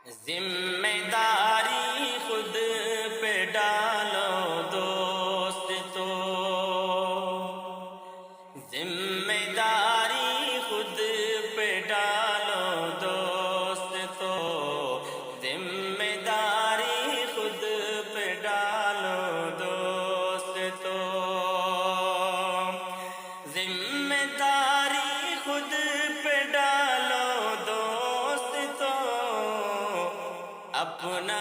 ذمہ داری خود پہ ڈالو دوست تو، ذمہ داری خود پہ ڈالو دوست تو، ذمہ داری خود پہ ڈالو دوست تو، ذمہ داری خود پہ ڈالو دوست تو، اپنا